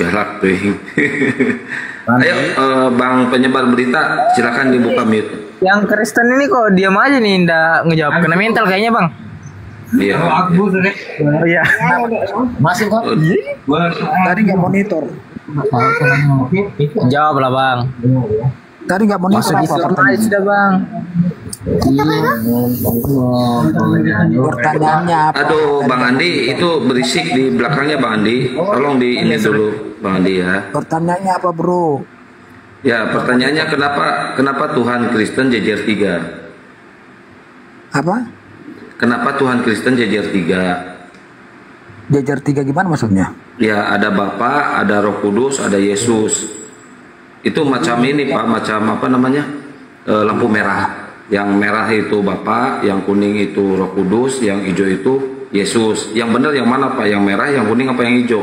Berak tuh. Ayo Bang penyebar berita, silakan dibuka mute. Yang Kristen ini kok diam aja nih, ndak ngejawab. Kena mental kayaknya Bang. Iya. Oh iya. Masih kok. Tadi nggak monitor. Jawab lah Bang. Tadi nggak monitor apa? Sudah Bang. Pertanyaannya apa? Aduh Bang Andi itu berisik di belakangnya Bang Andi. Tolong di ini dulu Bang Andi ya. Pertanyaannya apa bro? Ya pertanyaannya kenapa Tuhan Kristen jejer 3? Apa? Kenapa Tuhan Kristen jejer 3? Jajar 3 gimana maksudnya? Ya ada Bapa, ada Roh Kudus, ada Yesus. Itu macam ini Pak, macam apa namanya? Lampu merah. Yang merah itu Bapa, yang kuning itu Roh Kudus, yang hijau itu Yesus. Yang benar yang mana Pak? Yang merah, yang kuning apa yang hijau?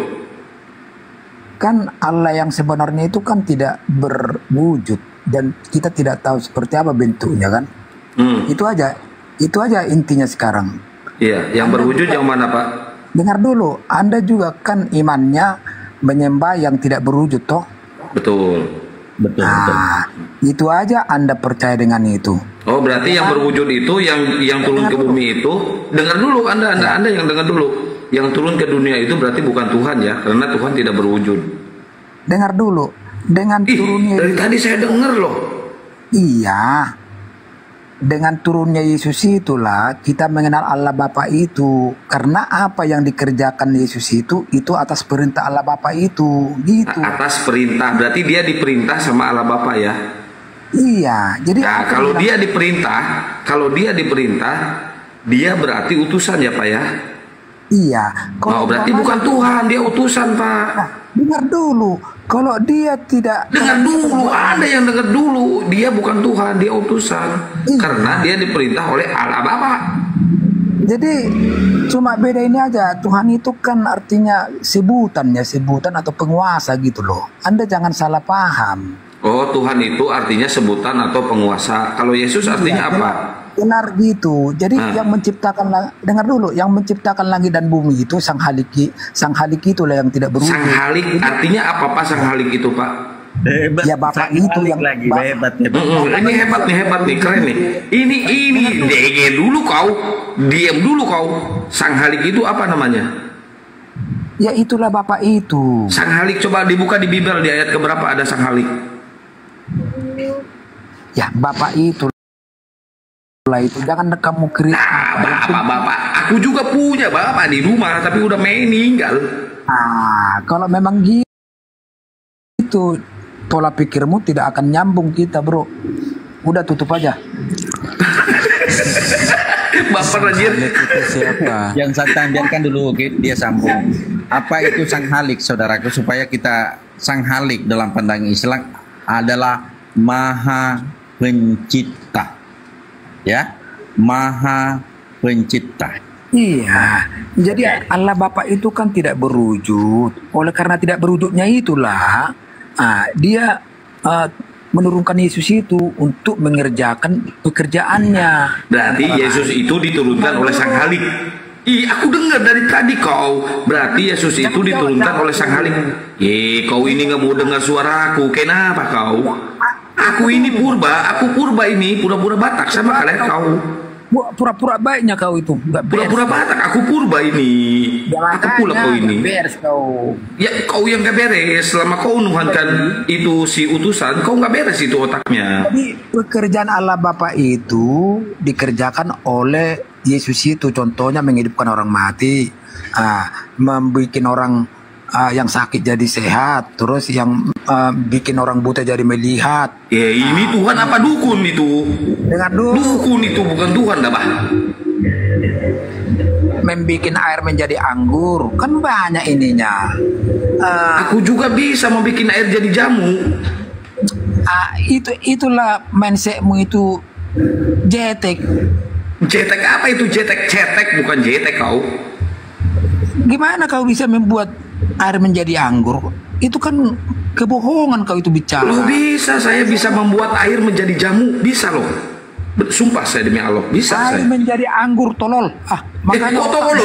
Kan Allah yang sebenarnya itu kan tidak berwujud dan kita tidak tahu seperti apa bentuknya kan? Itu aja intinya sekarang. Iya, yang berwujud yang mana Pak? Dengar dulu, Anda juga kan imannya menyembah yang tidak berwujud toh? Betul. Nah, itu aja Anda percaya dengan itu. Oh, berarti yang berwujud itu yang turun ke bumi itu, dengar dulu Anda yang dengar dulu. Yang turun ke dunia itu berarti bukan Tuhan ya, karena Tuhan tidak berwujud. Dengar dulu, dengan turunnya dari tadi saya dengar loh. Iya. Dengan turunnya Yesus itulah kita mengenal Allah Bapa itu. Karena apa yang dikerjakan Yesus itu atas perintah Allah Bapa itu, gitu. Atas perintah, berarti dia diperintah sama Allah Bapa ya. Iya, jadi nah, kalau dia diperintah, dia berarti utusan ya Pak ya. Iya. Oh, berarti bukan Tuhan, dia utusan Pak. Nah, dengar dulu. Kalau dia tidak dengar dulu, ada yang dengar dulu. Dia bukan Tuhan, dia utusan. Iya. Karena dia diperintah oleh Allah Bapa. Jadi cuma beda ini aja. Tuhan itu kan artinya sebutan atau penguasa gitu loh. Anda jangan salah paham. Oh, Tuhan itu artinya sebutan atau penguasa. Kalau Yesus artinya apa? Benar gitu. Jadi yang menciptakan, dengar dulu, yang menciptakan langit dan bumi itu Sang Haliki itulah yang tidak berwujud. Sang Halik artinya apa Pak? Sang Halik itu Pak? Hebat. Ya Bapak itu yang lagi hebat. Ini hebat nih, keren nih. Ini diam dulu kau. Sang Halik itu apa namanya? Ya itulah Bapak itu. Sang Halik, coba dibuka di Bible di ayat keberapa ada Sang Halik? Ya Bapak itu jangan kamu kritik. Bapak, aku juga punya bapak di rumah tapi udah meninggal. Kalau memang gitu pola pikirmu tidak akan nyambung kita bro. Udah tutup aja. Bapak Rajin. Siapa? Yang santai biarkan dulu, oke? Dia sambung. Apa itu Sang Halik, saudaraku, supaya kita Sang Halik dalam pandangan Islam adalah Maha Pencipta. Ya, Maha Pencipta. Iya, jadi Allah Bapa itu kan tidak berwujud. Oleh karena tidak berwujudnya itulah, dia menurunkan Yesus itu untuk mengerjakan pekerjaannya. Berarti Yesus itu diturunkan oleh Sang Halik. Aku dengar dari tadi kau. Berarti Yesus itu diturunkan oleh Sang Halik. Kau ini nggak mau dengar suaraku. Kenapa kau? Aku ini purba ini pura-pura Batak sama kalian kau. Pura-pura baiknya kau itu. Pura-pura Batak, aku purba ini. Aku pula kau ini. Beres kau. Ya kau yang gak beres. Selama kau nuhankan itu si utusan, kau gak beres itu otaknya. Jadi pekerjaan Allah Bapa itu dikerjakan oleh Yesus itu. Contohnya menghidupkan orang mati, membuat orang yang sakit jadi sehat, terus yang bikin orang buta jadi melihat. Ya ini Tuhan apa dukun itu? Dengar dulu. Dukun itu bukan Tuhan dah, Pak. Membikin air menjadi anggur, kan banyak ininya. Aku juga bisa membuat air jadi jamu. Itulah mindsetmu itu jetek. Jetek apa itu jetek? Cetek bukan jetek kau. Gimana kau bisa membuat air menjadi anggur? Itu kan kebohongan kau itu bicara. Loh bisa, saya bisa membuat air menjadi jamu, bisa loh. Sumpah saya demi Allah, bisa air saya. menjadi anggur tolol. Makanya kau tolol,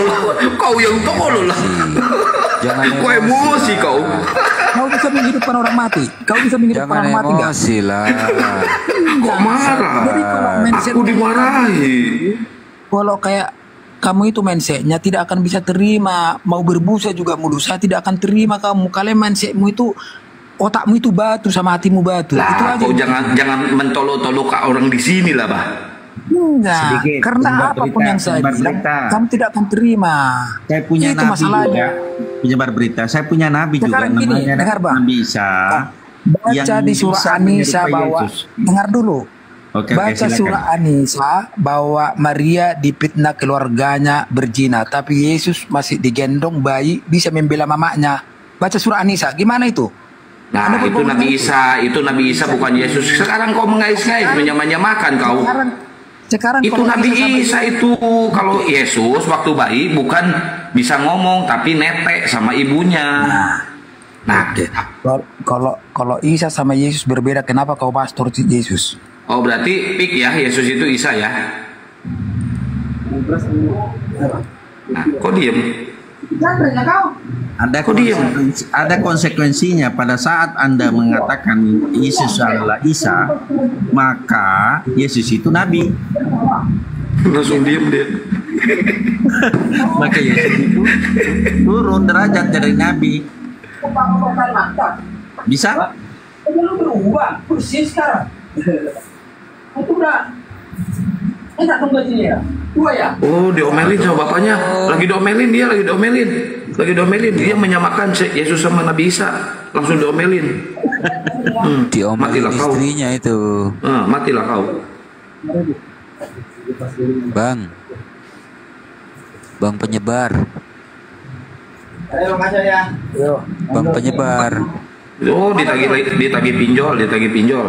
kau yang tolol lah. Jangan Kok emosi kau? Kau bisa menghidupkan orang mati. Kau bisa menghidupkan Jangan orang mati nggak? emosi lah. Kok marah? Jadi kalau mindset Aku dimarahi. kalau kayak kamu itu mindsetnya tidak akan bisa terima, mau berbusa juga mulu, saya tidak akan terima kamu. Kalian mindsetmu itu, otakmu itu batu sama hatimu batu. Itu Lah, aja. kau jangan mentolok-tolok ke orang di sini lah, Bah. Enggak, Sedikit, karena sumber apapun berita, yang saya sumber bilang, berita. kamu tidak akan terima. Saya punya Itu nabi masalahnya. juga, penyebar berita. Saya punya nabi Sekarang juga, gini, namanya dengar, Bang. Nabi Isa. Baca di surah bisa An-Nisa menyerupai bahwa, Yesus. dengar dulu. Oke, Baca silakan. surah An-Nisa bahwa Maria dipitnah keluarganya berzina, tapi Yesus masih digendong bayi bisa membela mamanya. Baca surah An-Nisa, gimana itu? Nah, Anda itu berbohong Nabi itu. Nabi Isa bukan Yesus. Sekarang kau mengais-ngais, menyamakan kau. Sekarang Itu kalau Nabi sama Isa itu, kalau Yesus waktu bayi bukan bisa ngomong tapi netek sama ibunya. Nah, kalau Isa sama Yesus berbeda, kenapa kau bahas terus Yesus? oh berarti pik ya, Yesus itu Isa ya. Nah, kok diem? Ada konsekuensinya pada saat Anda mengatakan Yesus adalah Isa, maka Yesus itu nabi. Langsung diem dia. Maka Yesus itu turun derajat dari nabi. Bisa? Lu berubah persis sekarang. Itu udah enak dong gajinya ya. Dua ya. Oh, diomelin sama bapaknya. Lagi diomelin dia, lagi diomelin. Dia menyamakan Yesus sama Nabi Isa. Langsung diomelin. Diomelin Matilah kau. istrinya itu. Matilah kau. Bang. Bang penyebar. Ayo ngaca ya. Yo. Bang penyebar. Oh, ditagih pinjol.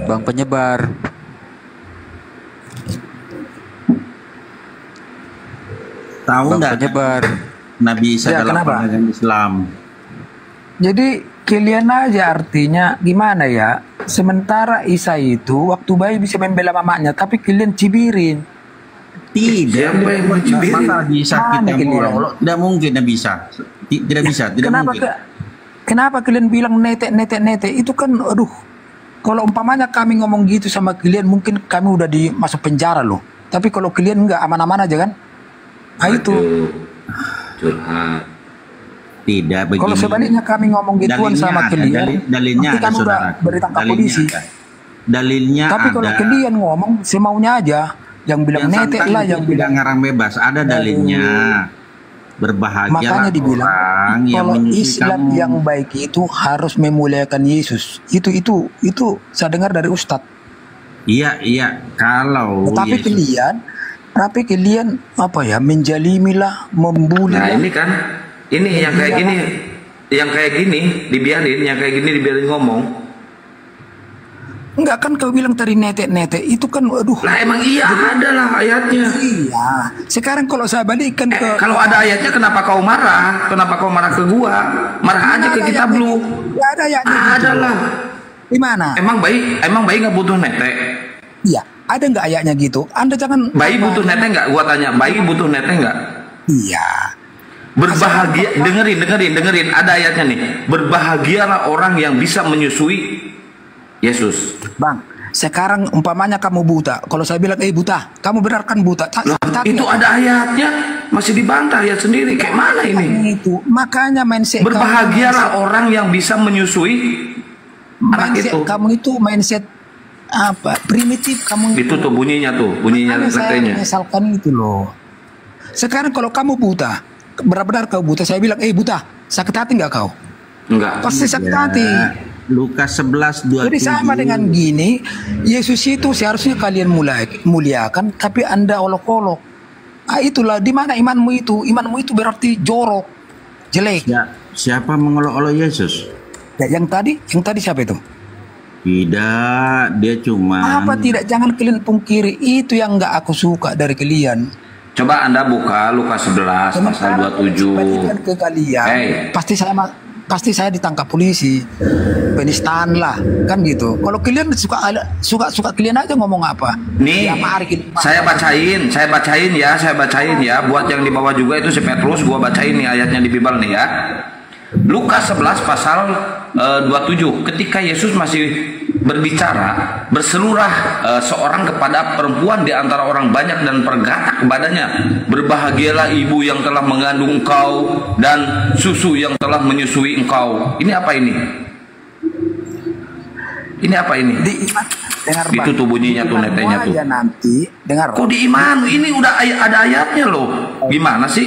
Bang penyebar. Tahu Bang nggak? penyebar. Nabi Isa Ya, dalam kenapa? pandangan Islam. Jadi kalian aja artinya gimana ya? Sementara Isa itu waktu bayi bisa membela mamanya, tapi kalian cibirin. Tidak. Siapa yang mau cibirin? Masa bisa Mana kita kalian? molok? Tidak mungkin Nabi Isa. Tidak bisa, tidak mungkin. Kenapa kalian bilang nete? Itu kan aduh. Kalau umpamanya kami ngomong gitu sama kalian, mungkin kami udah masuk penjara loh. Tapi kalau kalian nggak aman-aman aja kan? Nah itu. Aduh, curhat. Tidak begini. Kalau sebaliknya kami ngomong gituan Dalilnya sama ada, kalian, dalilnya nanti ada, kami udah saudaraku. bertangkap Dalilnya polisi. ada. Dalilnya Tapi kalau ada. kalian ngomong semaunya aja, yang bilang Yang nete santang lah, itu yang tidak bilang ngarang bebas, ada dalilnya. Berbahagia makanya dibilang orang yang kalau menyusul Islam kamu. yang baik itu harus memuliakan Yesus. Itu saya dengar dari Ustadz. Iya, kalau Tetapi Yesus kalian apa ya, menjalimilah, membuli Nah, lah. ini kan yang kayak gini dibiarin ngomong. Enggak kan kau bilang tadi nete itu kan aduh. Lah emang iya ada lah ayatnya. Iya. Sekarang kalau saya balikkan ke Kalau ada ayatnya kenapa kau marah? Kenapa kau marah ke gua? Marah aja ke kita belum. Enggak ada ayatnya gitu. Ada lah. Di mana? Emang bayi nggak butuh netek? Iya, ada nggak ayatnya gitu? Anda jangan Bayi butuh netek nggak? Gua tanya, bayi butuh netek nggak? Iya. Berbahagia, dengerin, ada ayatnya nih. Berbahagialah orang yang bisa menyusui Yesus. Bang, sekarang umpamanya kamu buta. Kalau saya bilang, buta, kamu benar kan buta. Loh, itu ada ayatnya, masih dibantah ayat sendiri. Kayak mana ini? Itu makanya mindset Berbahagialah orang yang bisa menyusui anak mindset itu. kamu itu mindset apa? Primitif kamu Itu tuh bunyinya Makanya saya letenya. menyesalkan itu loh. Sekarang kalau kamu buta, benar-benar kau buta, saya bilang, buta, sakit hati nggak kau? Enggak. Pasti sakit hati. Lukas 11:27. Jadi sama dengan gini, Yesus itu seharusnya kalian muliakan, tapi Anda olok-olok. Itulah di mana imanmu itu? Imanmu itu berarti jorok, jelek. Siapa mengolok-olok Yesus? Ya, yang tadi siapa itu? Tidak, dia cuma Apa tidak? Jangan kalian pungkiri, itu yang nggak aku suka dari kalian. Coba Anda buka Lukas 11 pasal 27. Bagikan ke kalian, Hey. pasti pasti saya ditangkap polisi, penistaan lah, kan gitu. Kalau kalian suka kalian aja ngomong apa. Nih, Ya, mari kita- saya bacain ya. Buat yang di bawah juga itu si Petrus, gua bacain nih ayatnya di Bible nih ya. Lukas 11 pasal 27. Ketika Yesus masih berbicara, berseluruh seorang kepada perempuan di antara orang banyak dan berkata kepadanya, berbahagialah ibu yang telah mengandung engkau dan susu yang telah menyusui engkau. Ini apa ini? Ini apa ini? di iman, dengar Itu Bang. tuh bunyinya tuh, Di imanmu netenya tuh. aja nanti, dengar. Kok di iman? Ini udah ada ayatnya loh. Gimana sih?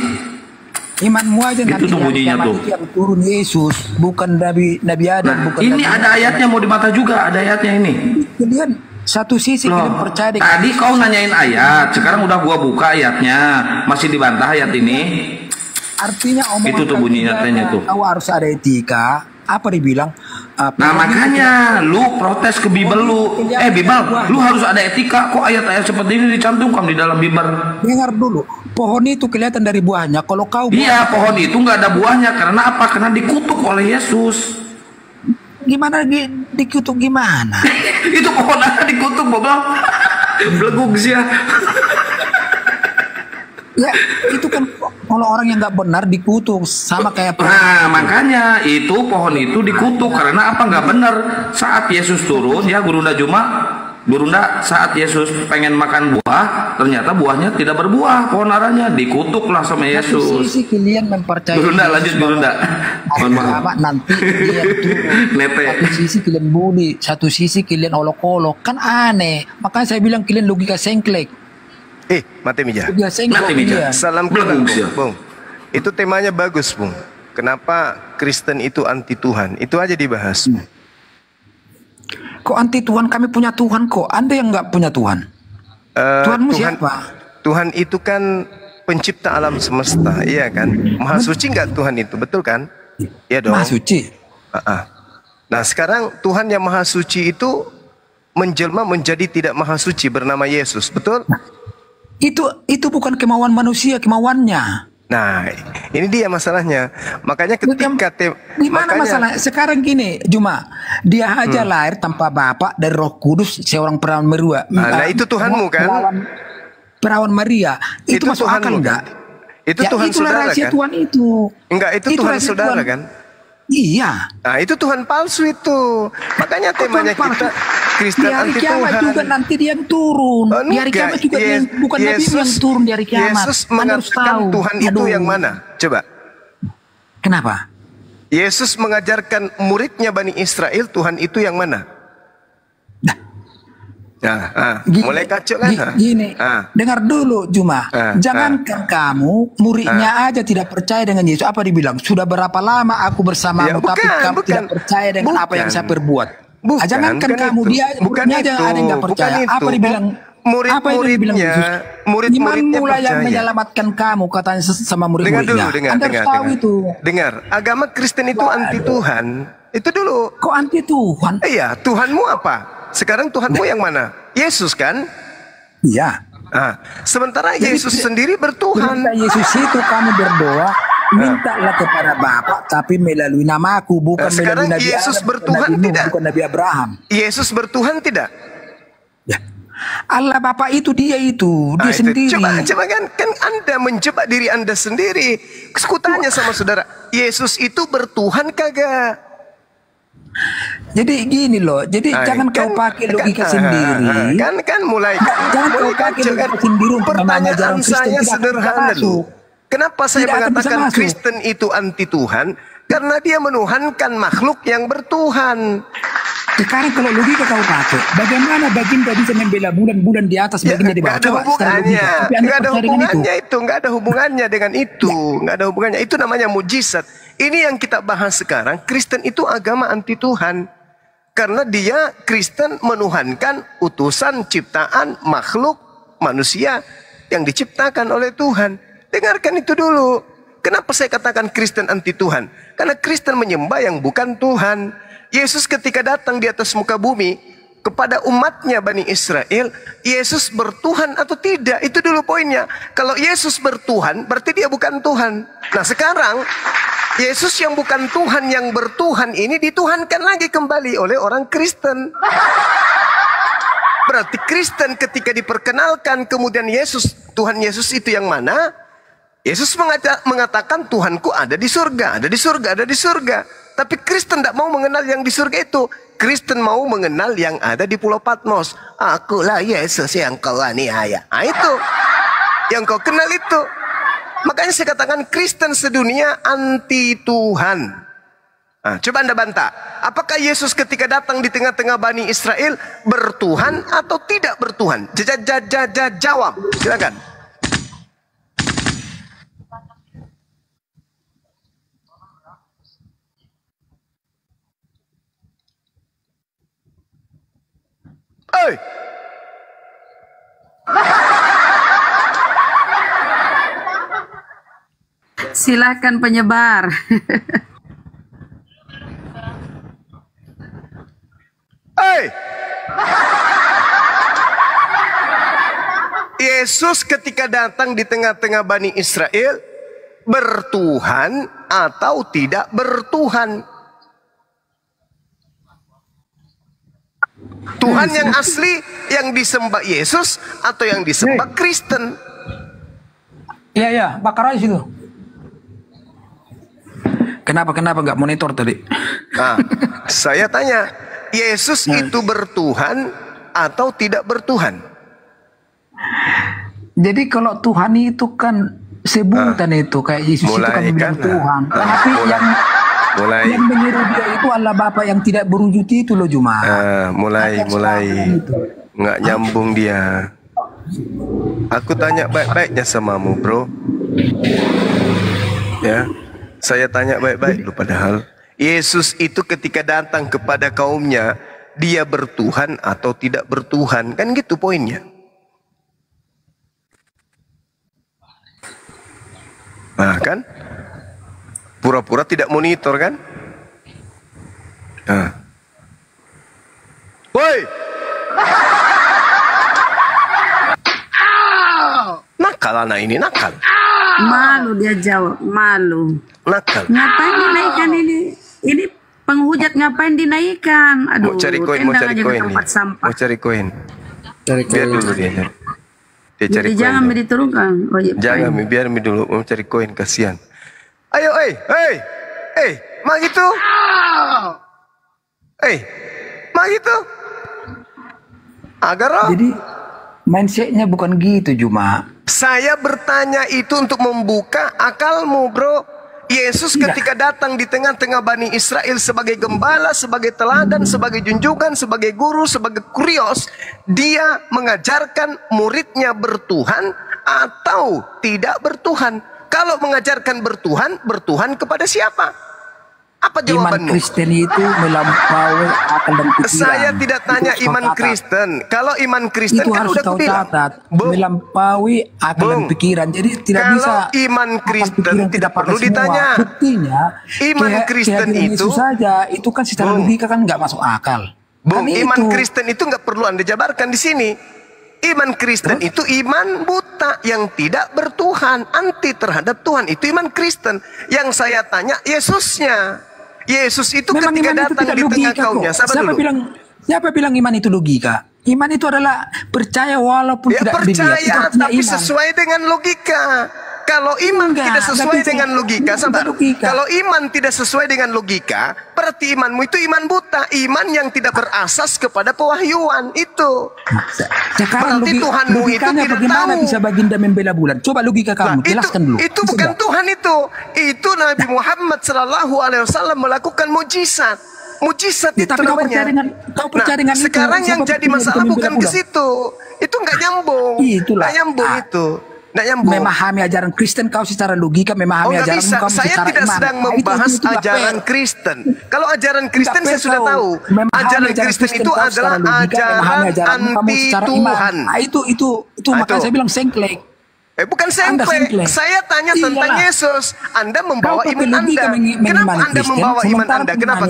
Imanmu aja Itu nanti tuh bunyinya tuh. yang turun Yesus, bukan Nabi Adam, Nah, bukan ini Nabi ada ayatnya mau di mata juga, ada ayatnya ini. Kalian satu sisi Loh, kalian percaya dengan tadi kau nanyain ayat, sekarang udah gua buka ayatnya, masih dibantah ayat ini. artinya omongan Itu tuh kau bunyi tidak nyatanya ada. tuh. Kau harus ada etika. Apa dibilang? Nah makanya lu protes ke Bible lu, Bible, lu harus ada etika. Kok ayat-ayat seperti ini dicantumkan di dalam Bible? Dengar dulu, pohon itu kelihatan dari buahnya. Kalau kau Iya, pohon itu nggak ada buahnya karena apa? Karena dikutuk oleh Yesus. gimana dikutuk gimana? Itu pohon apa dikutuk, Bobo? Belegug sih ya. Ya itu kan kalau orang yang nggak benar dikutuk sama kayak Nah makanya itu pohon itu dikutuk karena apa? Nggak benar. Saat Yesus turun ya Gurunda saat Yesus pengen makan buah, ternyata buahnya tidak berbuah, pohon aranya dikutuklah sama satu Yesus. sisi kalian mempercayai Gurunda Yesus lanjut Gurunda. Mohon maaf. agama nanti dia turun. Nete. Satu sisi kalian bully, satu sisi kalian olok-olok, kan aneh. Makanya saya bilang kalian logika sengklek. Mati Mija. Logika sengklek. Mati, Mija. iya. Salam Belum, kenal, Sia. Bung. Itu temanya bagus, Bung. Kenapa Kristen itu anti Tuhan? Itu aja dibahas. Kok anti Tuhan? Kami punya Tuhan kok. Anda yang nggak punya Tuhan. Tuhanmu siapa? Tuhan itu kan pencipta alam semesta, iya kan? Maha suci nggak Tuhan itu, betul kan? Iya dong. Maha suci. Nah sekarang Tuhan yang maha suci itu menjelma menjadi tidak maha suci bernama Yesus, betul? Itu bukan kemauan manusia, kemauannya. Nah ini dia masalahnya. Makanya ketika Gimana masalah? Sekarang gini, Juma, dia aja lahir tanpa bapak dari Roh Kudus, seorang perawan Maria. Nah itu Tuhanmu kan? Perawan Maria. Itu masuk Tuhanmu akal kan? enggak? Itu Ya, Tuhan itulah saudara rahasia kan? Tuhan itu. Enggak, itu Itu Tuhan rahasia saudara Tuhan. kan? Iya. Nah itu Tuhan palsu itu. Makanya Kok temanya Tuhan kita palsu? Kristen Di hari anti kiamat Tuhan. juga nanti dia yang turun. Oh, Di hari enggak. kiamat juga dia bukan Nabi yang turun di hari kiamat. Yesus Anda harus mengatakan tahu. Tuhan itu Aduh. yang mana? Coba. Kenapa? Yesus mengajarkan muridnya Bani Israel Tuhan itu yang mana? Mulai kacau kan? Gini, dengar dulu Juma. Jangankan kamu, muridnya aja tidak percaya dengan Yesus. Apa dibilang? Sudah berapa lama aku bersamamu, tapi kamu tidak percaya dengan apa yang saya perbuat. Jangankan kamu, dia muridnya aja ada yang nggak percaya. Apa dibilang? Apa yang dibilang Yesus? Iman mulai yang menyelamatkan kamu, katanya sama murid-muridnya. Anda harus tahu itu. Dengar, agama Kristen itu anti Tuhan. Itu dulu. Kok anti Tuhan? Iya, Tuhanmu apa? Sekarang Tuhanmu yang mana? Yesus kan? Iya. Sementara Yesus sendiri bertuhan. Ketika Yesus itu kamu berdoa, mintalah kepada Bapa, tapi melalui namaku, bukan sekarang melalui Nabi Yesus Adam, bertuhan Nabi Nuh, tidak? bukan Nabi Abraham. Yesus bertuhan tidak? Ya. Allah Bapa itu dia Itu. sendiri. Coba kan Anda menjebak diri Anda sendiri. Aku tanya sama saudara, Yesus itu bertuhan kagak? Jadi gini loh, jadi jangan kau pakai logika sendiri. Kan mulai. Jangan kau pakai logika sendiri untuk Pertanyaan saya sederhana loh. Kenapa saya Tidak akan bisa mengatakan masuk. Kristen itu anti Tuhan? Karena dia menuhankan makhluk yang bertuhan. Sekarang kalau logika kau pakai, bagaimana baginda bisa membela bulan di atas, baginda di bawah? Nggak ada Coba secara hubungannya, logika. Tapi Anda nggak ada percaya dengan hubungannya itu, nggak ada hubungannya dengan itu, nggak ada hubungannya. Itu namanya mujizat. Ini yang kita bahas sekarang. Kristen itu agama anti Tuhan, karena dia Kristen menuhankan utusan ciptaan makhluk manusia yang diciptakan oleh Tuhan. Dengarkan itu dulu. Kenapa saya katakan Kristen anti Tuhan? Karena Kristen menyembah yang bukan Tuhan. Yesus ketika datang di atas muka bumi kepada umatnya Bani Israel, Yesus bertuhan atau tidak? Itu dulu poinnya. Kalau Yesus bertuhan, berarti dia bukan Tuhan. Nah sekarang Yesus yang bukan Tuhan, yang bertuhan ini dituhankan lagi kembali oleh orang Kristen. Berarti Kristen ketika diperkenalkan kemudian Yesus, Tuhan Yesus itu yang mana? Yesus mengatakan Tuhanku ada di surga, ada di surga, ada di surga. Tapi Kristen tidak mau mengenal yang di surga itu. Kristen mau mengenal yang ada di Pulau Patmos. Akulah Yesus yang kau aniaya. Nah, itu yang kau kenal itu. Makanya saya katakan Kristen sedunia anti Tuhan. Nah, coba Anda bantah. Apakah Yesus ketika datang di tengah-tengah Bani Israel bertuhan atau tidak bertuhan? Jawab. Silakan. Oi. Silakan penyebar. Hei! Yesus ketika datang di tengah-tengah Bani Israel bertuhan atau tidak bertuhan? Tuhan yang asli yang disembah Yesus atau yang disembah Kristen? Iya, bakar aja situ. Kenapa nggak monitor tadi? Nah, saya tanya, Yesus itu bertuhan atau tidak bertuhan? Jadi kalau Tuhan itu kan sebutan itu kayak Yesus itu kan bilang Tuhan. Tapi yang menyuruh dia itu Allah Bapa yang tidak berwujud itu loh Juma. Mulai nggak nyambung dia. Aku tanya baik-baiknya samamu, bro. Ya. Saya tanya baik-baik dulu padahal Yesus itu ketika datang kepada kaumnya dia bertuhan atau tidak bertuhan, kan gitu poinnya. Nah kan pura-pura tidak monitor kan. Nah. Woi, nakal anak ini, nakal. Malu dia jawab, malu. Nakal. Ngapain dinaikkan ini? Ini penghujat ngapain dinaikkan? Aduh, Mau cari koin sampah. Mau cari koin. Biar dulu dia cari. Dia cari koin. Jangan diturunkan. Oh, iya, jangan, biar dulu mau cari koin, kasihan. Ayo, mah gitu. Mah gitu. Agar jadi mindsetnya bukan gitu Juma. Saya bertanya itu untuk membuka akalmu, bro. Yesus ketika datang di tengah-tengah Bani Israel sebagai gembala, sebagai teladan, sebagai junjungan, sebagai guru, sebagai kurios, dia mengajarkan muridnya bertuhan atau tidak bertuhan. Kalau mengajarkan bertuhan, bertuhan kepada siapa? Apa jawabanmu? Iman Kristen itu melampaui akal dan pikiran. Saya tidak tanya iman Kristen. Kalau iman Kristen itu kan harus udah kau bilang. catat, melampaui akal dan pikiran. Jadi tidak kalau bisa. Iman Kristen tidak perlu semua. ditanya. Buktinya iman Kristen itu saja itu kan secara logika kan nggak masuk akal. Bung, kan iman itu. Kristen itu nggak perlu Anda jabarkan di sini. Iman Kristen itu iman buta yang tidak bertuhan, anti terhadap Tuhan. Itu iman Kristen. Yang saya tanya Yesusnya. Yesus itu memang ketika iman datang di tengah kaumnya. Siapa bilang iman itu logika? Iman itu adalah percaya walaupun tidak dilihat. Percaya tapi iman sesuai dengan logika. Kalau iman tidak sesuai dengan logika, sabar. Kalau iman tidak sesuai dengan logika, berarti imanmu itu iman buta, iman yang tidak berasas kepada pewahyuan itu. Sekarang berarti Tuhanmu itu tidak bagaimana tahu. bisa baginda membela bulan? Coba logika kamu, jelaskan dulu. Itu bukan Tuhan itu. Itu Nabi Muhammad SAW melakukan mujizat. Mujizat itu namanya. Kau percaya dengan itu. Sekarang yang jadi masalah bukan ke situ. Itu nggak nyambung. Nggak nyambung itu. Memahami ajaran Kristen kau secara logika, memahami ajaran kamu saya secara tidak iman. sedang membahas ajaran Kristen. Kalau ajaran Kristen saya sudah tahu. Ajaran Kristen itu adalah ajaran anti Tuhan. Itu makanya saya bilang sengklek. Bukan sengklek. Saya tanya tentang Yesus. Anda membawa iman Anda. Kenapa Anda membawa iman Anda? Kenapa?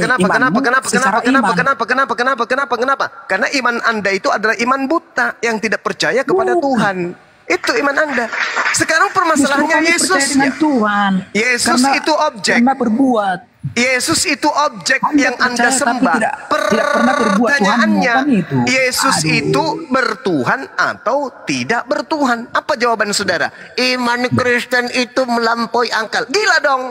Karena iman Anda itu adalah iman buta yang tidak percaya kepada Tuhan. Itu iman Anda. Sekarang Justru permasalahannya kami percaya Yesusnya. dengan Tuhan. Yesus itu objek. Karena berbuat. Yesus itu objek Anda yang Anda percaya, tapi sembah. tidak pernah berbuat Pertanyaannya, Tuhanmu, kan itu. Yesus Aduh. itu bertuhan atau tidak bertuhan? Apa jawaban saudara? Iman Kristen itu melampaui akal. Gila dong.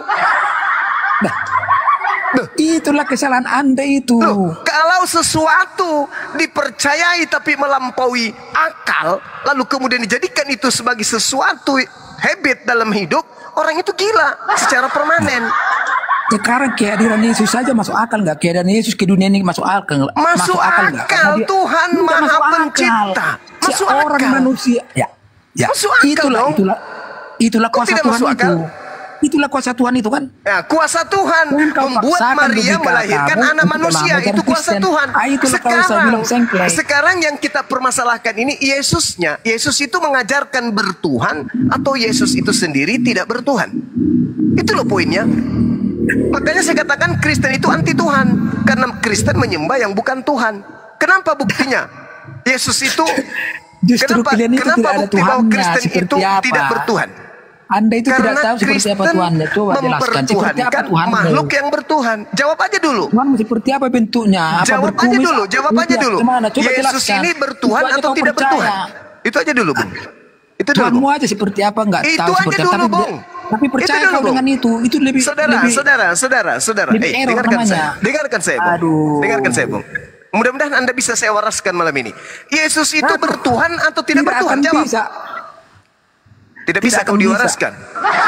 Itulah kesalahan Anda itu. Loh, kalau sesuatu dipercayai tapi melampaui akal, lalu kemudian dijadikan itu sebagai sesuatu habit dalam hidup, orang itu gila secara permanen. Sekarang kehadiran Yesus saja masuk akal nggak? Kehadiran Yesus ke dunia ini masuk akal? Masuk akal, nggak? Karena dia- Tuhan Tidak Maha masuk akal. Pencipta. Masuk Seorang akal. manusia, ya, Masuk akal dong. itulah Kok kuasa tidak Tuhan masuk itu. akal? Itulah kuasa Tuhan itu kan. Ya, kuasa Tuhan Jangan kau membuat paksakan Maria logika melahirkan kamu anak untuk manusia. memahami Itu kuasa Kristen. Tuhan. Itulah kalau saya bilang sengklek. Sekarang yang kita permasalahkan ini Yesusnya. Yesus itu mengajarkan bertuhan atau Yesus itu sendiri tidak bertuhan. Itu loh poinnya. Makanya saya katakan Kristen itu anti Tuhan. Karena Kristen menyembah yang bukan Tuhan. Kenapa buktinya? Yesus itu Justru kalian itu tidak ada bukti bahwa Tuhannya Kristen seperti itu apa? tidak bertuhan? Anda itu Karena tidak tahu seperti apa Kristen Tuhannya. Coba jelaskan seperti apa mempertuhankan Tuhan. makhluk yang bertuhan. Jawab aja dulu. Tuhan seperti apa bentuknya? Apa Jawab aja berkumis? dulu, jawab Apa aja dulu. Gimana? Coba Yesus jelaskan. ini bertuhan Itu aja atau kau tidak percaya. bertuhan? Itu aja dulu, Bung. Itu dulu, Tuhanmu Bung. aja seperti apa nggak Itu tahu aja seperti dulu, apa. Bung. Tapi percaya Itu dulu, kau Bung. dengan itu lebih Saudara, lebih, saudara. lebih error Dengarkan namanya. saya. Dengarkan saya, Bung. Aduh. Dengarkan saya, Bung. Mudah-mudahan Anda bisa saya waraskan malam ini. Yesus itu bertuhan atau tidak bertuhan? akan Jawab. bisa. Tidak bisa Tidak kau akan bisa. diwaraskan.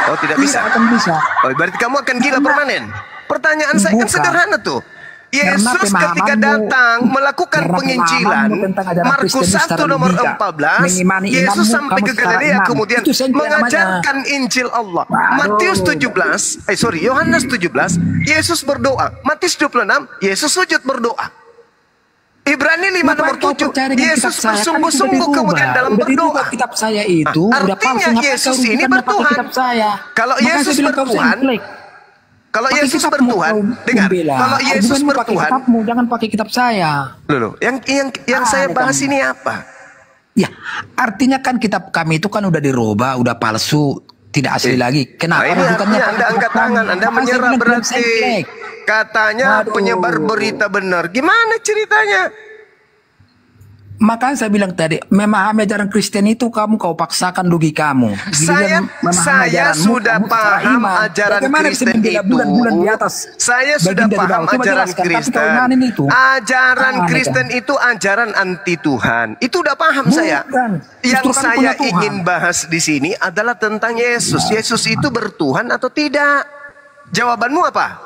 Oh, tidak bisa. Tidak akan bisa. Oh, berarti kamu akan gila permanen. Pertanyaan saya kan Bukan. sederhana tuh. Yesus Karena ketika pemahamanmu- datang melakukan karena penginjilan, pemahamanmu tentang ajaran Markus Kristen 1 secara nomor logika, 14, mengimani Yesus imammu, sampai kamu ke secara Galilea imam. kemudian Itu sengklek mengajarkan Injil Allah. Matius 17, Yohanes 17, Yesus berdoa. Matius 26, Yesus sujud berdoa. Ibrani 5 nomor 7, Yesus bersungguh-sungguh kemudian dalam berdoa. Kitab saya itu udah Artinya palsu. Ngapain Yesus kau ini rujukan pakai bertuhan. kitab saya? Kalau Makanya Yesus saya bilang kau bertuhan, sengklek. Kalau Pakai Yesus kitabmu bertuhan, kau dengar. membela. Kalau Yesus Argumenmu pakai bertuhan, kitabmu, jangan pakai kitab saya. loh, yang saya bahas ini apa? Ya, artinya kan kitab kami itu kan udah dirubah, udah palsu, tidak asli lagi. Kenapa? Nah, ini rujukannya artinya pakai Anda kitab angkat kami? tangan, Anda Makanya saya menyerah bilang kalian berarti. sengklek. Katanya Aduh. penyebar berita benar. Gimana ceritanya? Makanya saya bilang tadi, memahami ajaran Kristen itu kau paksakan logikamu. Saya sudah paham ajaran Kristen itu. Bulan-bulan di atas. Saya sudah Baginda di paham bawah. Coba ajaran jelaskan, tapi Kristen. kau imanin itu. Ajaran Ah, Kristen itu ajaran anti Tuhan. Itu udah paham saya. Bukan. Yang Justru kan saya punya Tuhan. ingin bahas di sini adalah tentang Yesus. Yesus itu bertuhan atau tidak? Jawabanmu apa?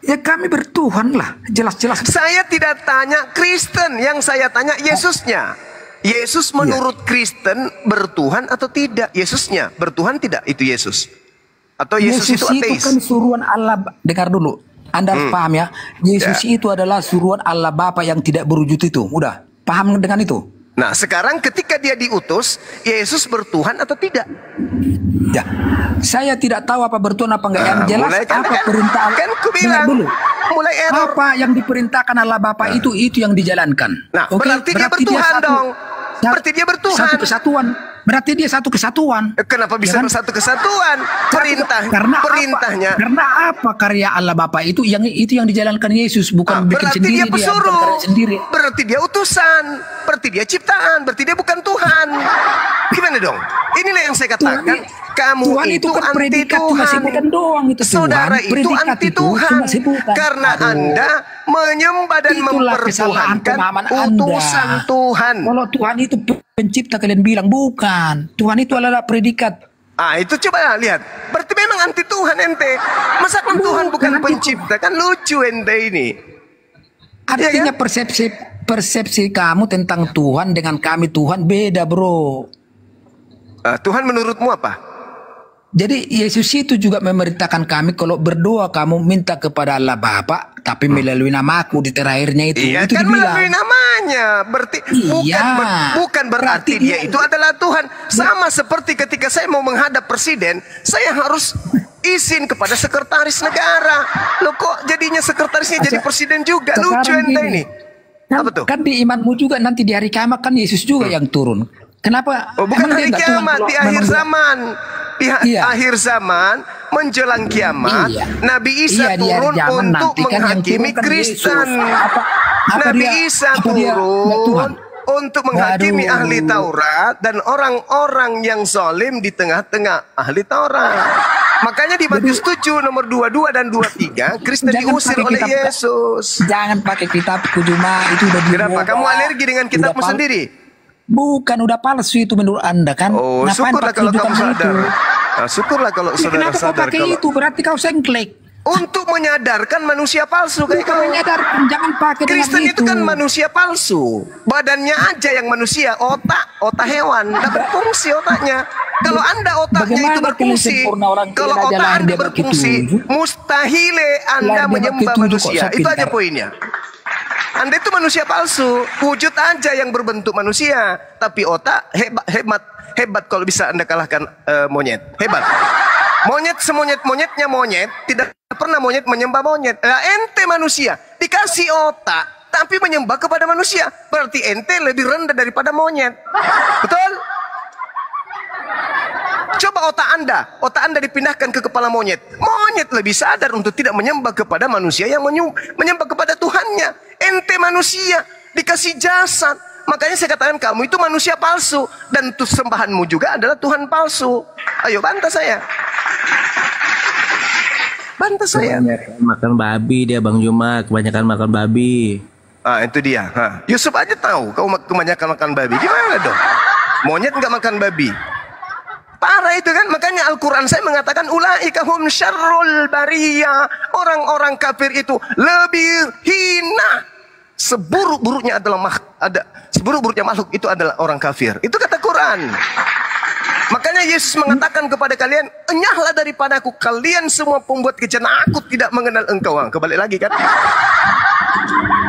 Ya kami bertuhan lah, jelas-jelas. Saya tidak tanya Kristen, yang saya tanya Yesusnya. Yesus menurut Kristen bertuhan atau tidak? Yesusnya bertuhan tidak? Itu Yesus. Atau Yesus itu ateis? kan suruhan Allah. Dengar dulu, Anda harus paham ya. Yesus itu adalah suruhan Allah Bapa yang tidak berwujud itu. Udah, paham dengan itu? Nah, sekarang ketika dia diutus, Yesus bertuhan atau tidak? Ya, saya tidak tahu apa bertuhan apa enggak. Yang jelas mulai kan- apa perintah kan ku Dengar bilang, dulu. mulai error. Apa yang diperintahkan Allah Bapa itu yang dijalankan. Nah, Oke? berarti dia bertuhan dong. Berarti dia bertuhan. Satu kesatuan. Berarti dia satu kesatuan. Kenapa bisa Ya kan? bersatu kesatuan? Karena Perintahnya. Apa? Karena apa karya Allah Bapa itu yang dijalankan Yesus, bukan bikin Berarti sendiri dia bukan pesuruh. karya sendiri. Berarti dia utusan. Berarti dia ciptaan. Berarti dia bukan Tuhan. Gimana dong? Inilah yang saya katakan. Kamu Tuhan itu kan anti predikat, cuma Tuhan. sebutan doang itu Tuhan. Saudara itu Predikat anti itu Tuhan. cuma sebutan. Karena Aduh. Anda menyembah dan Itulah kesalahan mempertuhankan pemahaman utusan Anda. Tuhan. Kalau Tuhan itu pencipta, kalian bilang bukan. Tuhan itu adalah predikat. Itu coba lihat. Berarti memang anti Tuhan ente. Masa kan Tuhan bukan anti pencipta? Kan lucu ente ini. Artinya Iya persepsi kamu tentang Tuhan dengan kami Tuhan beda, bro. Tuhan menurutmu apa? Jadi Yesus itu juga memerintahkan kami kalau berdoa kamu minta kepada Allah Bapa, tapi melalui namaku di terakhirnya itu. Iya Itu kan dibilang. melalui namanya. Berarti Iya. bukan berarti Berarti dia dia- itu adalah Tuhan. Sama seperti ketika saya mau menghadap presiden, saya harus izin kepada sekretaris negara. Loh kok jadinya sekretarisnya jadi presiden juga? Lucu Sekarang ente gini. ini. Apa tuh? Kan di imanmu juga nanti di hari kiamat kan Yesus juga yang turun. Kenapa? Oh, bukan emang dia hari nggak Tuhan kiamat, kalau di akhir memang dia- zaman. Di Iya. akhir zaman menjelang kiamat, Iya. Nabi Isa Iya, di akhir turun zaman untuk nanti kan yang menghakimi turun kan Kristen. Yesus. Apa Nabi dia- Isa apa dia nggak Tuhan? turun untuk menghakimi Waduh. ahli Taurat dan orang-orang yang zalim di tengah-tengah ahli Taurat. Makanya di Matius 7 nomor 22 dan 23 Kristen Jangan diusir pakai oleh kitab- Yesus. Jangan pakai kitabku cuma itu udah Kenapa? Kamu alergi dengan kitabmu sendiri? Bukan, udah palsu itu menurut Anda kan? Oh, Ngapain syukurlah pakai kalau rujukan kamu sadar. itu? Nah, syukurlah kalau Ya, saudara kenapa kau sadar pakai kalau itu? Berarti kau sengklek. untuk menyadarkan manusia palsu kayak Bukan kamu. menyadar, jangan pakai dengan Kristen itu kan manusia palsu. Badannya aja yang manusia, otak hewan, tidak berfungsi otaknya. Kalau Anda otaknya Bagaimana itu berfungsi, kalian sempurna orang kalau kalian aja otak lahir Anda dia pakai berfungsi, tujuh? mustahile Lahir Anda dia menyembah pakai tujuh, manusia. kok Itu aja sepintar. poinnya. Anda itu manusia palsu, wujud aja yang berbentuk manusia, tapi otak hebat kalau bisa Anda kalahkan monyet. Hebat. Monyet semonyet-monyetnya monyet, tidak pernah monyet menyembah monyet. Nah, ente manusia, dikasih otak, tapi menyembah kepada manusia. Berarti ente lebih rendah daripada monyet. Betul? Coba otak Anda dipindahkan ke kepala monyet. Monyet lebih sadar untuk tidak menyembah kepada manusia yang menyembah kepada Tuhannya. Ente manusia, dikasih jasad. Makanya saya katakan kamu itu manusia palsu. Dan sembahanmu juga adalah Tuhan palsu. Ayo bantah saya. Bantah saya. Makan babi dia Bang Juma, kebanyakan makan babi. Ah, itu dia. Yusuf aja tahu kau kebanyakan makan babi. Gimana dong? Monyet nggak makan babi. Parah itu kan. Makanya Al-Quran saya mengatakan ulaika hum syarrul bariyah. Orang-orang kafir itu lebih hina. Seburuk-buruknya seburuk-buruknya makhluk itu adalah orang kafir. Itu kata Quran. Makanya Yesus mengatakan kepada kalian, enyahlah daripadaku kalian semua pembuat kejahatan, aku tidak mengenal engkau. Kembali lagi kan?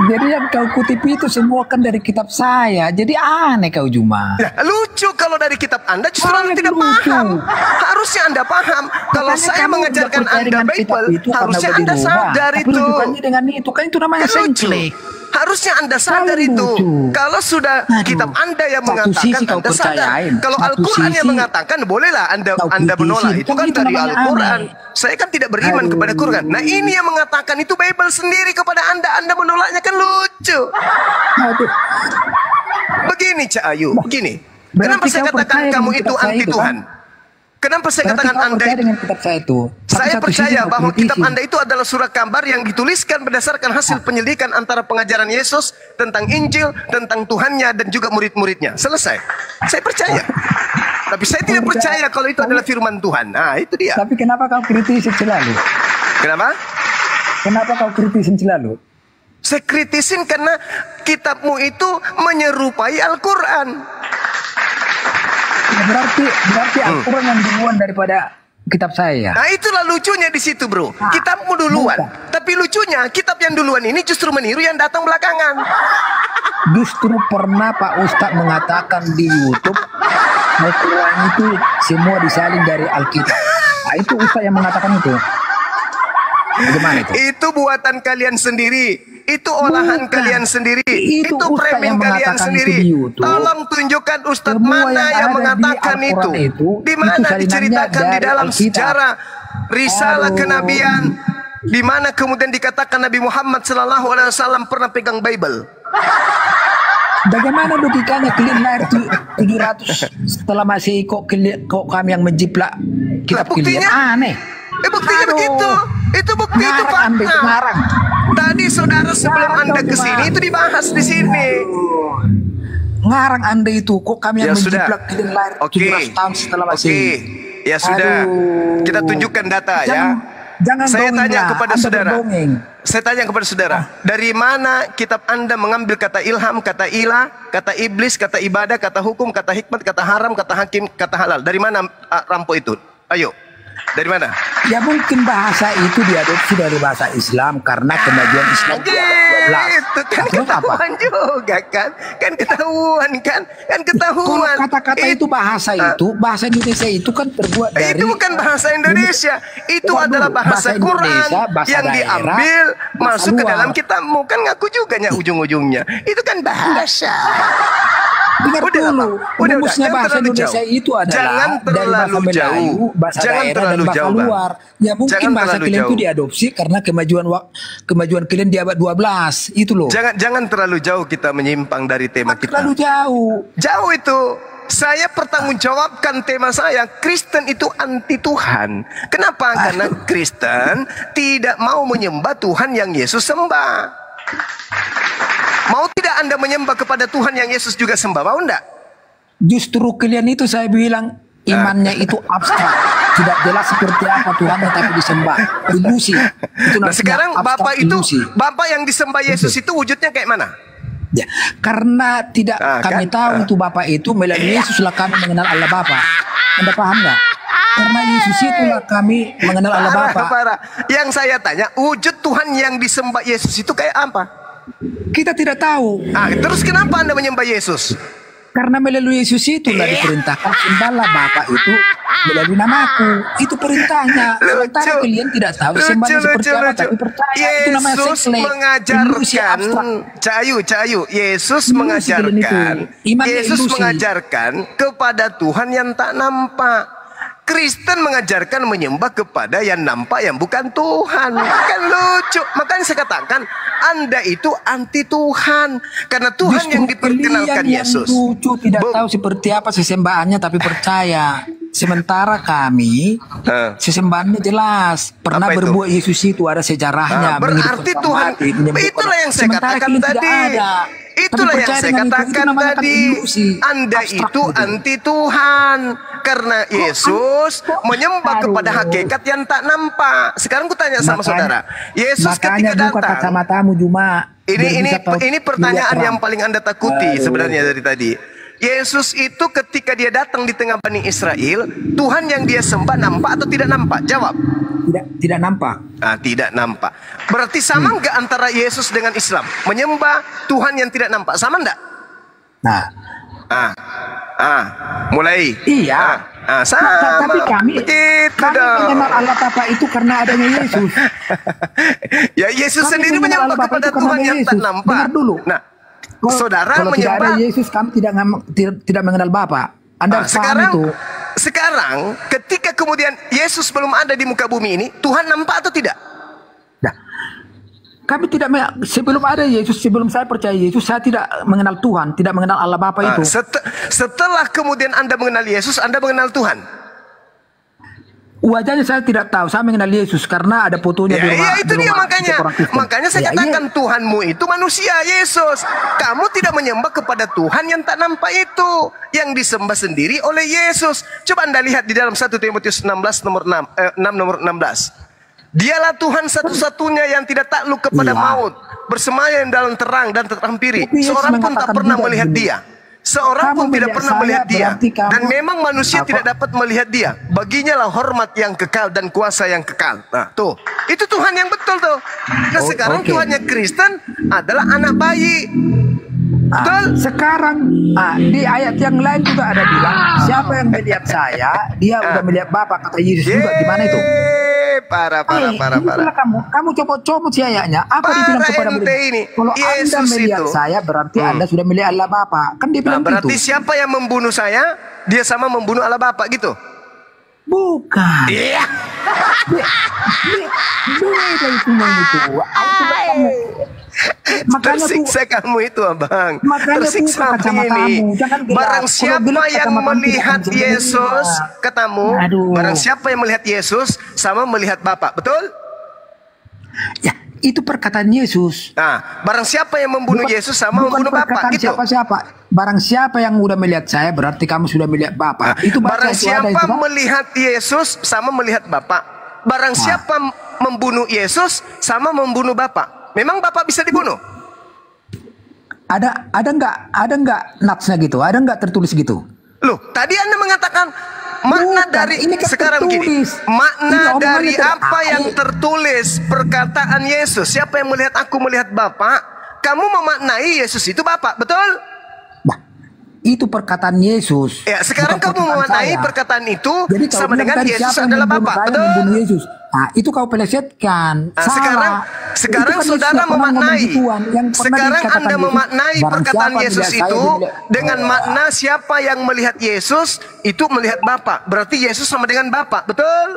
Jadi yang kau kutip itu semua kan dari kitab saya. Jadi aneh kau Juma. Ya, lucu kalau dari kitab Anda justru Sangat Anda tidak lucu. paham. Harusnya Anda paham. Kalau Makanya saya kamu mengajarkan tidak percaya Anda dengan kitab Bible, itu karena harusnya udah Anda dirubah. sadar Tapi itu. rujukannya dengan itu kan itu namanya Kan lucu. sengklek. Harusnya Anda sadar Kan itu. lucu. Kalau sudah Aduh. kitab Anda yang Satu mengatakan sisi kau Anda sadar. percayain. Kalau Satu Al-Quran yang sisi mengatakan bolehlah Anda kau Anda menolak. kritisin. Itu kan Itu dari namanya Al-Quran. aneh. Saya kan tidak beriman Aduh. kepada Quran. Nah ini yang mengatakan itu Bible sendiri kepada Anda. Anda menolaknya kan lucu. Aduh. Begini Cak Ayu, begini. Berarti Kenapa saya kau katakan percaya kamu dengan itu kitab saya anti itu, Tuhan? kan? Kenapa saya Berarti katakan kau Anda percaya itu? dengan kitab saya itu. Tapi Saya satu sisi percaya kau bahwa kitab kritisi. Anda itu adalah surat kabar yang dituliskan berdasarkan hasil penyelidikan antara pengajaran Yesus tentang Injil, tentang Tuhannya dan juga murid-muridnya. Selesai. Saya percaya. Tapi saya tidak percaya kalau itu adalah firman Tuhan. Nah, itu dia. Tapi kenapa kau kritisin selalu? Kenapa? Kenapa kau kritisin selalu? Saya kritisin karena kitabmu itu menyerupai Al-Quran. Ya, berarti Al-Quran yang duluan daripada kitab saya. Nah itulah lucunya di situ bro. Kitabmu duluan. Tapi lucunya kitab yang duluan ini justru meniru yang datang belakangan. Justru pernah Pak Ustadz mengatakan di YouTube Al-Quran itu semua disalin dari Alkitab. Nah, itu Ustadz yang mengatakan itu. Bagaimana itu? Itu buatan kalian sendiri. Itu olahan Bukan. kalian sendiri. Itu Itu Ustadz framing yang kalian mengatakan sendiri. itu di YouTube. Tolong tunjukkan Ustadz Semua mana yang yang ada di mengatakan Al-Quran itu, Di itu mana salinannya diceritakan di dari dalam Alkitab. sejarah risalah Aduh. kenabian, di mana kemudian dikatakan Nabi Muhammad SAW pernah pegang Bible. Bagaimana logikanya kalian lahir 700 setelah masih kok kami yang menjiplak kitab Lah, buktinya? kalian? Aneh. Buktinya Aduh. begitu. Itu bukti itu Ngarang fakta. Anda, itu ngarang. Tadi saudara sebelum Ngarang Anda kau ke cuma. sini itu dibahas di sini. Ngarang Anda itu kok kami Ya yang sudah. menjiplak kalian lahir Oke. 700 tahun setelah masih. Oke. Ya sudah. Aduh. Kita tunjukkan data Jangan- ya. Jangan Saya dongeng tanya lah. kepada Anda saudara. berdongeng. Saya tanya kepada saudara, dari mana kitab Anda mengambil kata ilham, kata ilah, kata iblis, kata ibadah, kata hukum, kata hikmat, kata haram, kata hakim, kata halal? Dari mana rampo itu? Ayo. Dari mana? Ya mungkin bahasa itu diadopsi dari bahasa Islam karena kemajuan Islam di abad 12. Itu kan Terus apa? ketahuan juga kan? Kan ketahuan kan? Kan Kalau ketahuan. kata-kata itu bahasa bahasa Indonesia itu kan terbuat dari Itu bukan bahasa Indonesia. Itu Tunggu adalah dulu. bahasa Bahasa Quran Indonesia, bahasa yang daerah, diambil bahasa masuk ke luar. dalam kitabmu. Kan ngaku juga ujung-ujungnya. Itu kan bahasa. Dengar Udah, dulu. udah, Rumusnya jangan bahasa terlalu Indonesia jauh. itu adalah Jangan dari bahasa terlalu Melayu, jauh. bahasa Jangan daerah dan terlalu bahasa jauh, Bang. luar. Ya mungkin Jangan bahasa terlalu kalian itu jauh. diadopsi karena kemajuan kalian di abad 12 itu loh. Jangan terlalu jauh kita menyimpang dari tema kita. Terlalu jauh. Jauh itu. Saya pertanggungjawabkan tema saya. Kristen itu anti Tuhan. Kenapa? Karena Kristen tidak mau menyembah Tuhan yang Yesus sembah. Mau tidak Anda menyembah kepada Tuhan yang Yesus juga sembah? Mau enggak? Justru kalian itu saya bilang imannya itu abstrak, tidak jelas seperti apa Tuhannya tapi disembah, ilusi. Itu Nah namanya sekarang abstrak, Bapak itu, ilusi. Bapak yang disembah Yesus itu wujudnya kayak mana? Ya, karena tidak kami kan? tahu itu Bapak itu melalui Yesuslah kami mengenal Allah Bapa. Anda paham nggak? Karena Yesus itulah kami mengenal Allah Bapa. Parah. Yang saya tanya, wujud Tuhan yang disembah Yesus itu kayak apa? Kita tidak tahu. Terus kenapa Anda menyembah Yesus? Karena melalui Yesus itulah diperintahkan sembahlah Bapa itu melalui namaku. Itu perintahnya. Sementara kalian tidak tahu sembahnya seperti apa tapi percaya. Itu namanya Yesus sekle. Ilusi abstrak. mengajarkan, Cahayu, Yesus Ilusi mengajarkan, kalian itu. Imannya Yesus ilusi. mengajarkan kepada Tuhan yang tak nampak. Kristen mengajarkan menyembah kepada yang nampak yang bukan Tuhan. Kan lucu. Makanya saya katakan Anda itu anti Tuhan. Karena Tuhan Justru yang diperkenalkan kalian Yesus. yang lucu tidak tahu seperti apa sesembahannya tapi percaya. Sementara kami sesembahannya jelas. Pernah Apa itu? berbuat Yesus itu ada sejarahnya. Berarti menghidupkan Tuhan, mati, menyembuhkan itulah yang saya Sementara katakan kalian tidak tadi. ada. Itulah Tapi yang percaya saya dengan itu katakan namanya tadi. ilusi, Anda abstrak itu anti Tuhan. Karena Yesus menyembah Aduh. kepada hakikat yang tak nampak. Sekarang ku tanya sama saudara. Yesus makanya ketika buka datang. kacamatamu Juma. Ini pertanyaan yang paling Anda takuti sebenarnya dari tadi. Yesus itu ketika dia datang di tengah Bani Israel, Tuhan yang dia sembah nampak atau tidak nampak? Jawab. Tidak nampak. Tidak nampak. Berarti sama nggak antara Yesus dengan Islam? Menyembah Tuhan yang tidak nampak, sama nggak? Nah, mulai. iya. Sama. Tapi kami dong. mengenal Allah Bapa itu karena adanya Yesus. Ya Yesus Kami sendiri mengenal menyembah Allah Bapa kepada itu karena Tuhan yang tak Yesus. nampak. Dengar dulu. Nah, saudara kalau tidak ada menyembah. Yesus kami tidak mengenal Bapa. Anda harus paham itu. Sekarang ketika kemudian Yesus belum ada di muka bumi ini, Tuhan nampak atau tidak? Nah, kami tidak sebelum ada Yesus, sebelum saya percaya Yesus, saya tidak mengenal Tuhan, tidak mengenal Allah Bapa itu. Setelah kemudian Anda mengenal Yesus, Anda mengenal Tuhan. Wajahnya saya tidak tahu, saya mengenal Yesus karena ada fotonya di rumah. Itu dia makanya saya katakan Tuhanmu itu manusia, Yesus. Kamu tidak menyembah kepada Tuhan yang tak nampak itu, yang disembah sendiri oleh Yesus. Coba Anda lihat di dalam 1 Timotius 16 nomor 6 nomor 16. Dialah Tuhan satu-satunya yang tidak takluk kepada maut, bersemayam dalam terang dan terhampiri. Seorang pun tak pernah melihat Dia. Seorang pun tidak pernah melihat Dia. Dan memang manusia tidak dapat melihat Dia. Baginya lah hormat yang kekal dan kuasa yang kekal. Nah, tuh. Itu Tuhan yang betul tuh. Nah, sekarang Tuhannya Kristen adalah anak bayi. Betul? Sekarang di ayat yang lain juga ada bilang, siapa yang melihat saya, dia udah melihat Bapa, kata Yesus juga. Gimana itu? Parah. Itulah kamu copot si ayatnya. Apa dibilang kepada ente ini? Kalau Yesus Anda melihat itu. saya, berarti Anda sudah melihat Allah Bapa. Kan dia bilang Berarti gitu. siapa yang membunuh saya, dia sama membunuh Allah Bapa gitu? Bukan. Iya. Beda itu yang itu. Makanya Tersiksa kamu itu, Abang. Makanya Tersiksa buka kacamatamu. Jangan gelap. Barang Kalau siapa gelap yang kacamatamu melihat tidak akan Yesus, jernih. katamu, Aduh. barang siapa yang melihat Yesus sama melihat Bapa. Betul? Ya, itu perkataan Yesus. Nah, barang siapa yang membunuh Yesus sama bukan membunuh Bapa perkataan gitu. siapa-siapa. Barang siapa yang udah melihat saya, berarti kamu sudah melihat Bapa. Itu baca Barang itu ada siapa itu, Pak. melihat Yesus sama melihat Bapa. Barang siapa membunuh Yesus sama membunuh Bapa. Memang Bapa bisa dibunuh? Ada nggak natsnya gitu? Ada nggak tertulis gitu? Loh, tadi Anda mengatakan makna Bukan, dari ini kan sekarang gini. tertulis. Ini Makna omongannya dari apa yang tertulis. tertulis perkataan Yesus. Siapa yang melihat aku melihat Bapa? Kamu memaknai Yesus itu Bapa, betul? Bah, itu perkataan Yesus. Ya, sekarang bukan kamu perkataan memaknai saya. perkataan itu Jadi kau sama bilang dengan tadi, Yesus siapa yang adalah membunuh Bapa. saya, Betul. membunuh Yesus. Nah, itu kau pelesetkan. Nah, Salah. sekarang Itu saudara Yesus yang pernah memaknai. ngomong gituan. Yang pernah Sekarang dikatakan Anda Yesus, memaknai barang perkataan siapa Yesus melihat saya, itu dia melihat- dengan makna siapa yang melihat Yesus itu melihat Bapa. Berarti Yesus sama dengan Bapa. Betul?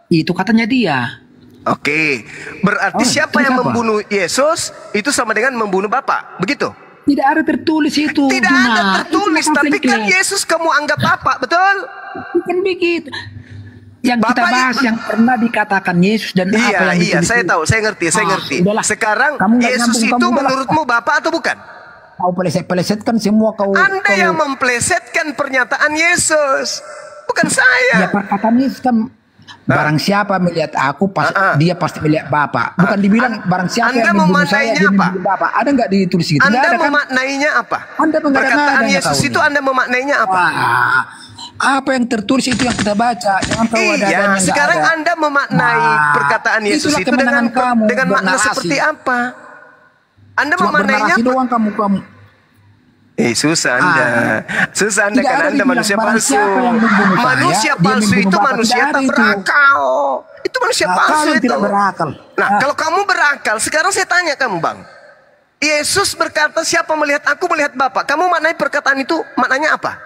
Itu katanya dia. Oke. Berarti Oh, siapa terus yang apa? membunuh Yesus itu sama dengan membunuh Bapa. Begitu? Tidak ada tertulis itu. Tidak Juna. ada tertulis, Itu tapi kan pamflet. Yesus kamu anggap Bapa. Betul? Bukan begitu. Yang kita Bapak bahas itu- yang pernah dikatakan Yesus dan apa Iya, yang iya, ditulis saya itu. tahu, saya ngerti, saya Ah, ngerti. udahlah. Sekarang Kamu nggak Yesus nyambung, itu kamu udahlah. menurutmu Bapa atau bukan? Kau peleset-pelesetkan semua kau. Anda kau- yang memplesetkan pernyataan Yesus, bukan Ya saya. perkataan Yesus kan barang siapa melihat aku dia pasti melihat Bapa. Bukan dibilang barang siapa Anda yang membunuh saya memaknainya dia apa? membunuh Bapa. Ada nggak ditulis gitu? Anda Nggak ada kan? memaknainya apa? Anda mengada-ngada Perkataan ya Yesus kau itu ini. Anda memaknainya apa? Wah, apa yang tertulis itu yang kita baca. Jangan kau ada Iya, yang sekarang ada. Anda memaknai Nah, perkataan Yesus itulah itu dengan kemenangan kamu dengan makna bernarasi. seperti apa? Anda Cuma memaknainya bernarasi apa? doang kamu. Susah Anda. Susah Anda Tidak karena ada Anda dibilang manusia barang palsu. siapa yang membunuh saya, Manusia dia palsu membunuh itu Bapa. manusia Tidak tak ada itu. berakal. Itu manusia Nah, palsu kalau itu. tidak berakal. Nah, Nah. kalau kamu berakal, sekarang saya tanya kamu, Bang. Yesus berkata, siapa melihat aku melihat Bapa. Kamu maknai perkataan itu, maknanya apa?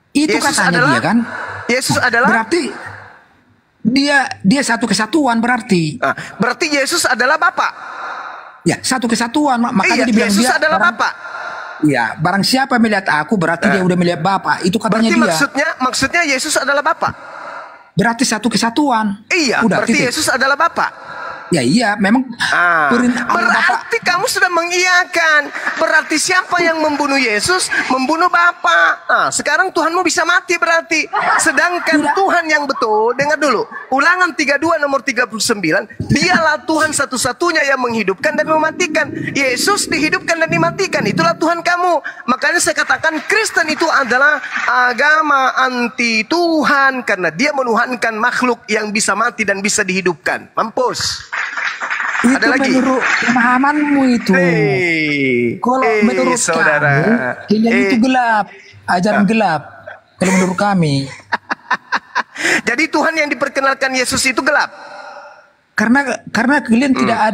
Itu Yesus katanya adalah- dia kan. Yesus adalah Berarti dia satu kesatuan berarti. Nah, berarti Yesus adalah Bapa. Ya, satu kesatuan. Iya, Makanya dibilang Yesus dia adalah barang- Bapa. Iya, barang siapa melihat aku berarti dia udah melihat Bapa. Itu katanya Berarti dia. maksudnya Yesus adalah Bapa. Berarti satu kesatuan. Iya, Udah, berarti titik. Yesus adalah Bapa. Ya iya, memang perintah Allah Bapa. Berarti kamu sudah mengiyakan. Berarti siapa yang membunuh Yesus, membunuh Bapa. Nah, sekarang Tuhanmu bisa mati berarti. Sedangkan Tuhan yang betul, dengar dulu. Ulangan 32 nomor 39. Dialah Tuhan satu-satunya yang menghidupkan dan mematikan. Yesus dihidupkan dan dimatikan. Itulah Tuhan kamu. Makanya saya katakan Kristen itu adalah agama anti Tuhan. Karena dia menuhankan makhluk yang bisa mati dan bisa dihidupkan. Mampus. Itu Ada lagi? menurut pemahamanmu itu. Kalau menurut saudara. kamu, itu gelap, ajaran gelap. Kalau menurut kami, Jadi Tuhan yang diperkenalkan Yesus itu gelap. karena kalian tidak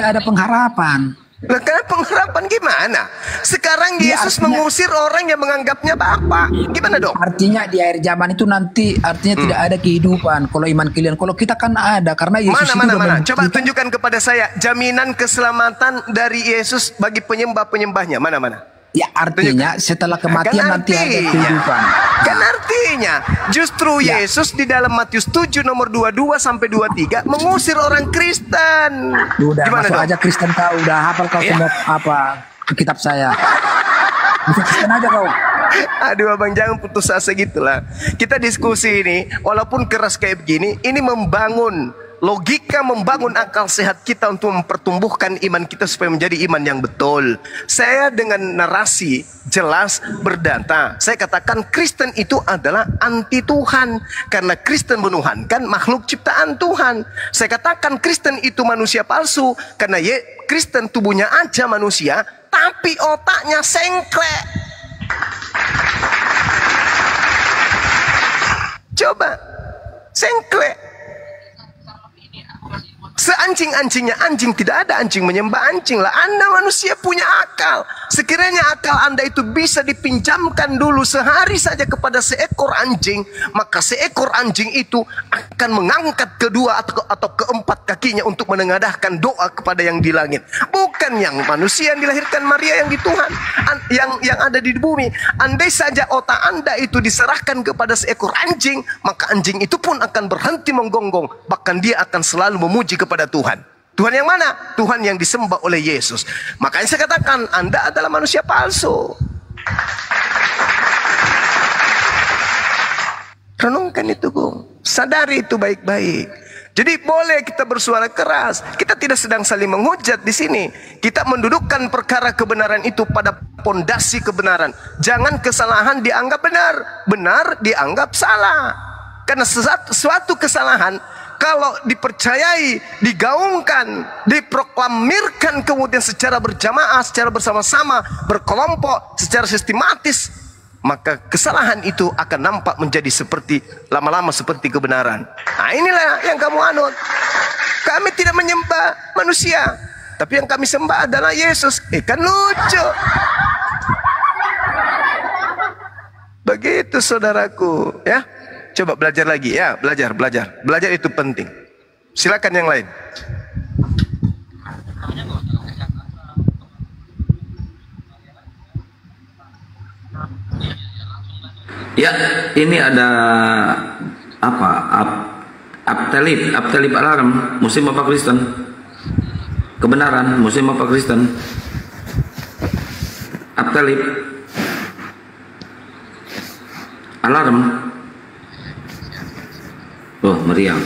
ada pengharapan. Nah, karena pengharapan gimana? Sekarang Ya, Yesus artinya- mengusir orang yang menganggapnya Bapa. Gimana dong? Artinya di akhir zaman itu nanti artinya tidak ada kehidupan. Kalau iman kalian, kalau kita kan ada karena Yesus itu Mana? udah Coba membuktikan. tunjukkan kepada saya jaminan keselamatan dari Yesus bagi penyembah-penyembahnya. Mana? Ya artinya setelah kematian nanti ada kehidupan. Kan artinya justru Ya. Yesus di dalam Matius 7 nomor 22 sampai 23 mengusir orang Kristen. Udah Gimana masuk dong? aja Kristen kau, udah hafal kau Iya. semua kitab saya. Masuk Kristen aja kau. Aduh abang jangan putus asa gitulah. Kita diskusi ini walaupun keras kayak begini, ini membangun logika, membangun akal sehat kita untuk mempertumbuhkan iman kita supaya menjadi iman yang betul. Saya dengan narasi jelas berdata, saya katakan Kristen itu adalah anti Tuhan karena Kristen menuhankan makhluk ciptaan Tuhan. Saya katakan Kristen itu manusia palsu karena Kristen tubuhnya aja manusia tapi otaknya sengklek. Coba sengklek. Seanjing-anjingnya anjing, tidak ada anjing menyembah anjing lah. Anda manusia punya akal. Sekiranya akal Anda itu bisa dipinjamkan dulu sehari saja kepada seekor anjing, maka seekor anjing itu akan mengangkat kedua atau keempat kakinya untuk menengadahkan doa kepada yang di langit. Bukan yang manusia yang dilahirkan Maria yang di Tuhan, yang ada di bumi. Andai saja otak Anda itu diserahkan kepada seekor anjing, maka anjing itu pun akan berhenti menggonggong. Bahkan dia akan selalu memuji kepada Tuhan. Tuhan yang mana? Tuhan yang disembah oleh Yesus. Makanya saya katakan Anda adalah manusia palsu. Renungkan itu, Bung. Sadari itu baik-baik. Jadi boleh kita bersuara keras. Kita tidak sedang saling menghujat di sini. Kita mendudukkan perkara kebenaran itu pada pondasi kebenaran. Jangan kesalahan dianggap benar, benar dianggap salah. Karena suatu kesalahan kalau dipercayai, digaungkan, diproklamirkan kemudian secara berjamaah, secara bersama-sama, berkelompok, secara sistematis, maka kesalahan itu akan nampak menjadi seperti lama-lama seperti kebenaran. Nah, inilah yang kamu anut. Kami tidak menyembah manusia, tapi yang kami sembah adalah Yesus. Kan lucu. Begitu saudaraku, ya. Coba belajar lagi ya, belajar. Belajar itu penting. Silakan yang lain. Ya, ini ada apa? Abtelib alarm, Muslim apa Kristen? Kebenaran, Muslim apa Kristen? Abtelib alarm. Oh, meriam.